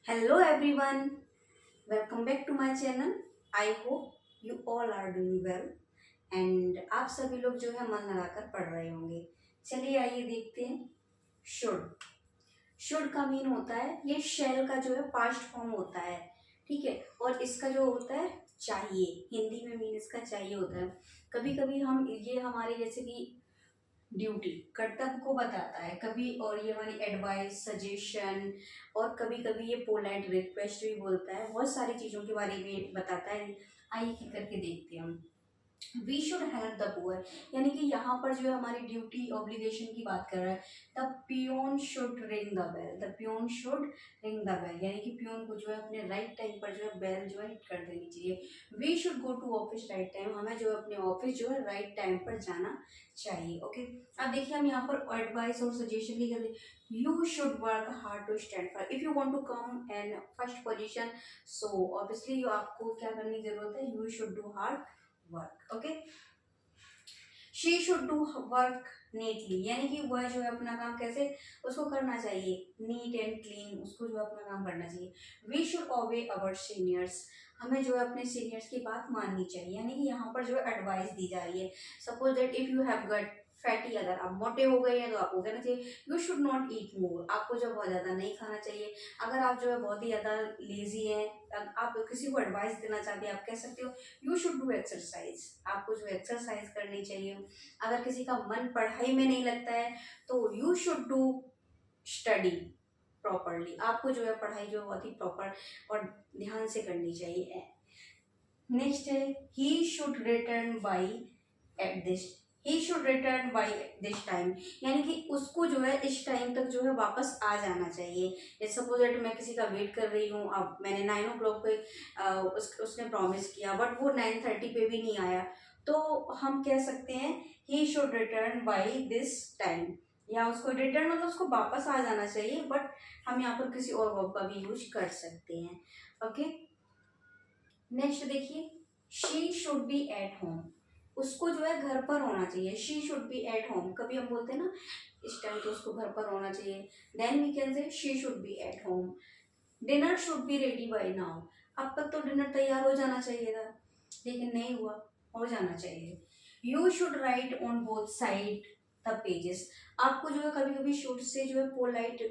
Hello everyone, welcome back to my channel. I hope you all are doing well and आप सभी लोग जो है मन लगाकर पढ़ रहे होंगे। चलिए आइए देखते हैं। शुड शुड का मीन होता है, ये शैल का जो है पास्ट फॉर्म होता है। ठीक है, और इसका जो होता है चाहिए, हिंदी में मीन इसका चाहिए होता है। कभी कभी हम ये हमारे जैसे कि ड्यूटी कर्तव्य को बताता है कभी, और ये हमारी एडवाइस सजेशन, और कभी कभी ये पोलाइट रिक्वेस्ट भी बोलता है, बहुत सारी चीज़ों के बारे में बताता है। आइए करके देखते हैं हम। We should help the poor, यानी कि यहाँ पर जो है हमारी ड्यूटी ऑब्लिगेशन की बात कर रहा है। The peon should ring the bell, the peon should ring the bell, यानी कि पियोन को जो है अपने राइट टाइम पर जो है बेल जो है हिट कर देनी चाहिए। We should go to office right time, हमें जो है अपने ऑफिस जो है राइट टाइम पर जाना चाहिए। ओके, अब देखिए हम यहाँ पर एडवाइस और सजेशन की करते हैं। You should work hard to stand for, if you want to come and first position, so obviously आपको क्या करने की जरूरत है, you should do hard work. Okay, she should do work neatly, यानी कि वह जो है अपना काम कैसे उसको करना चाहिए, नीट एंड क्लीन, उसको जो है अपना काम करना चाहिए। वी शुड ओबे अवर सीनियर्स, हमें जो है अपने सीनियर्स की बात माननी चाहिए, यानी कि यहाँ पर जो है एडवाइस दी जा रही है। Suppose that if you have gut fatty, अगर आप मोटे हो गए हैं तो आपको कहना चाहिए यू शुड नॉट ईट मोर, आपको जो बहुत ज़्यादा नहीं खाना चाहिए। अगर आप जो है बहुत ही ज़्यादा लेजी हैं, आप किसी को एडवाइस देना चाहते हैं, आप कह सकते हो यू शुड डू एक्सरसाइज, आपको जो एक्सरसाइज करनी चाहिए। अगर किसी का मन पढ़ाई में नहीं लगता है तो you should do study properly, आपको जो है पढ़ाई जो बहुत ही प्रॉपर और ध्यान से करनी चाहिए। नेक्स्ट है he should written by at this, he should written by this time, यानी कि उसको जो है इस टाइम तक जो है वापस आ जाना चाहिए। जैसे सपोज दैट मैं किसी का वेट कर रही हूँ, अब मैंने 9 o'clock पे उसने प्रॉमिस किया बट वो 9:30 पे भी नहीं आया, तो हम कह सकते हैं he should written by this time, या उसको रिटर्न मतलब उसको वापस आ जाना चाहिए, बट हम यहाँ पर किसी और वर्ब का भी यूज कर सकते हैं। ओके, नेक्स्ट देखिए, she should be at home, उसको जो है घर पर होना चाहिए। She should be at home, कभी हम बोलते हैं ना इस टाइम तो उसको घर पर होना चाहिए, then we can say she should be at home. Dinner should be ready by now, अब तक तो डिनर तैयार हो जाना चाहिए था लेकिन नहीं हुआ, हो जाना चाहिए। You should write on both side the pages, आपको जो है कभी कभी शुड से जो है पोलाइट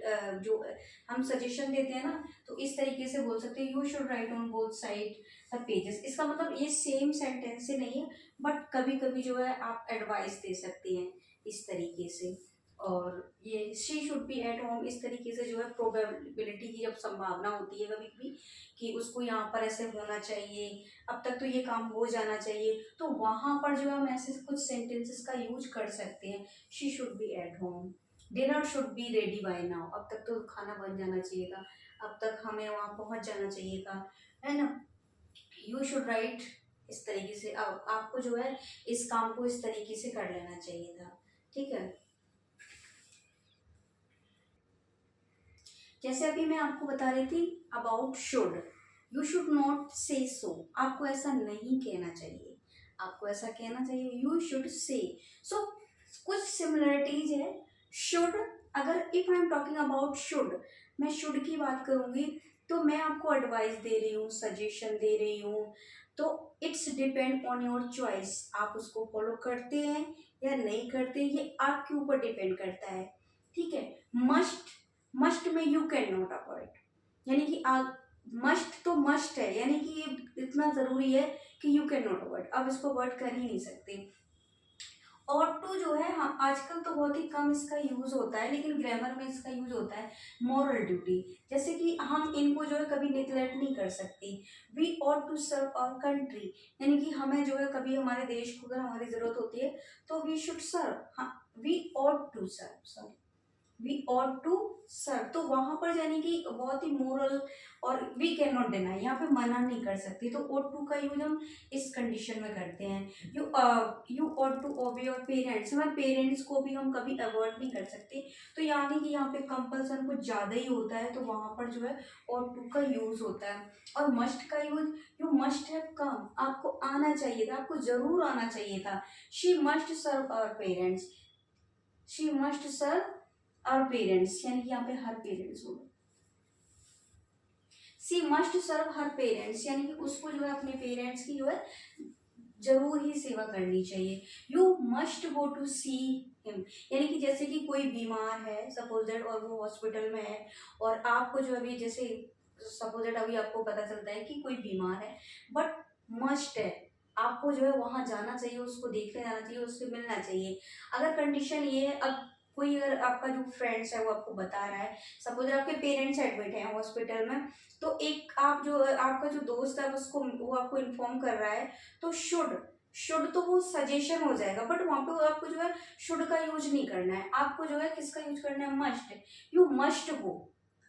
जो हम सजेशन देते हैं ना, तो इस तरीके से बोल सकते हैं you should write on both side the pages. इसका मतलब ये सेम सेंटेंस से नहीं है, बट कभी कभी जो है आप एडवाइस दे सकते हैं इस तरीके से। और ये she should be at home, इस तरीके से जो है प्रोबेबिलिटी की जब संभावना होती है कभी कभी कि उसको यहाँ पर ऐसे होना चाहिए, अब तक तो ये काम हो जाना चाहिए, तो वहां पर जो है हम ऐसे कुछ सेंटेंसेस का यूज कर सकते हैं। She should be at home, dinner should be ready by now, अब तक तो खाना बन जाना चाहिए था, अब तक हमें वहां पहुंच जाना चाहिए था, है ना। यू शुड राइट, इस तरीके से आपको जो है इस काम को इस तरीके से कर लेना चाहिए था। ठीक है, जैसे अभी मैं आपको बता रही थी about should, you should not से सो, आपको ऐसा नहीं कहना चाहिए, आपको ऐसा कहना चाहिए यू शुड से। सो कुछ सिमिलरिटीज है। शुड, अगर if I am talking about should, मैं शुड की बात करूंगी तो मैं आपको एडवाइस दे रही हूँ, सजेशन दे रही हूँ, तो it's depend on your choice, आप उसको फॉलो करते हैं या नहीं करते, ये आपके ऊपर डिपेंड करता है। ठीक है, मस्ट, मस्ट में यू कैन नॉट अवॉइड, यानी कि आप मस्ट तो मस्ट है, यानी कि ये इतना जरूरी है कि यू कैन नॉट अवॉइड, आप इसको अवॉइड कर ही नहीं सकते। और टू जो है, हम आजकल तो बहुत ही कम इसका यूज होता है लेकिन ग्रामर में इसका यूज होता है। मॉरल ड्यूटी, जैसे कि हम इनको जो है कभी निग्लेक्ट नहीं कर सकते। We ought to serve our country, यानी कि हमें जो है कभी हमारे देश को अगर हमारी जरूरत होती है तो वी शुड सर्व, हाँ, we ought to serve, sorry, we ought to serve, तो वहां पर यानी कि बहुत ही मोरल, और वी कैन नॉट डिनाई, यहाँ पे मना नहीं कर सकती, तो ऑट टू का यूज हम इस कंडीशन में करते हैं। You you ought to obey your parents, हमारे पेरेंट्स को भी हम कभी अवॉइड नहीं कर सकते, तो यानी कि यहाँ पे कंपल्सन कुछ ज़्यादा ही होता है तो वहां पर जो है ऑट टू का यूज होता है। और मस्ट का use, you must have come, आपको आना चाहिए था, आपको जरूर आना चाहिए था। She must serve our parents, she must serve our parents, यानी कि यहाँ पे हर पेरेंट्स होगा। सी मस्ट सर्व हर पेरेंट्स, यानी कि उसको जो है अपने पेरेंट्स की जो है जरूर ही सेवा करनी चाहिए। You must go to see him, यानी कि जैसे कि कोई बीमार है सपोज दैट और वो हॉस्पिटल में है, और आपको जो अभी जैसे सपोज दैट अभी आपको पता चलता है कि कोई बीमार है, बट मस्ट है आपको जो है वहां जाना चाहिए, उसको देखने जाना चाहिए, उससे मिलना चाहिए। अगर कंडीशन ये है, अब कोई अगर आपका जो फ्रेंड्स है वो आपको बता रहा है, सपोज आपके पेरेंट्स एडमिट हैं हॉस्पिटल में, तो एक आप जो आपका जो दोस्त है उसको वो आपको इन्फॉर्म कर रहा है, तो शुड तो वो सजेशन हो जाएगा, बट वहां पे आपको जो है शुड का यूज नहीं करना है, आपको जो है किसका यूज करना है, मस्ट। यू मस्ट गो,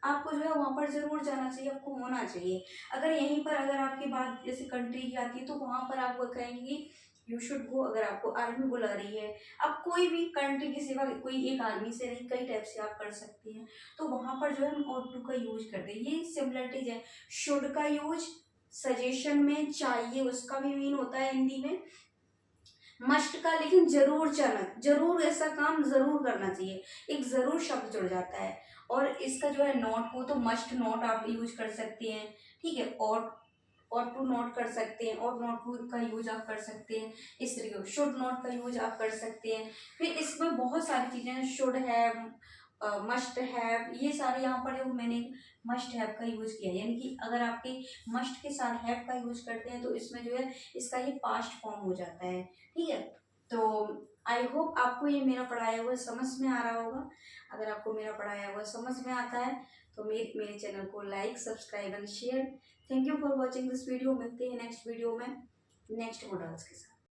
आपको जो है वहां पर जरूर जाना चाहिए, आपको होना चाहिए। अगर यहीं पर अगर आपकी बात जैसे कंट्री की आती है तो वहां पर आप वो कहेंगे कि यू शुड गो। अगर आपको आर्मी बुला रही है, आप कोई भी कंट्री की सेवा कोई एक आर्मी से नहीं कई टाइप से आप कर सकते हैं, तो वहां पर जो है हम ought to का यूज करते हैं। ये सिमिलरिटीज है। शुड का यूज सजेशन में, चाहिए उसका भी मीन होता है हिंदी में, मस्ट का लेकिन जरूर चलना, जरूर ऐसा काम जरूर करना चाहिए, एक जरूर शब्द जुड़ जाता है। और इसका जो है नॉट को तो मस्ट नॉट आप यूज कर सकते हैं, ठीक है, और टू नॉट कर सकते हैं, और नॉट टू का यूज आप कर सकते हैं, इस तरीके शुड नॉट का यूज आप कर सकते हैं। फिर इसमें बहुत सारी चीजें हैं, शुड हैव, मस्ट हैव, ये सारे यहाँ पर जो मैंने मस्ट हैव का यूज किया है, यानी कि अगर आपके मस्ट के साथ हैव का यूज करते हैं तो इसमें जो है इसका ये पास्ट फॉर्म हो जाता है, ठीक है। तो आई होप आपको ये मेरा पढ़ाया हुआ समझ में आ रहा होगा। अगर आपको मेरा पढ़ाया हुआ समझ में आता है तो मेरे चैनल को like, subscribe and share. Thank you for watching this video. मिलते हैं नेक्स्ट वीडियो में नेक्स्ट मॉडल्स के साथ।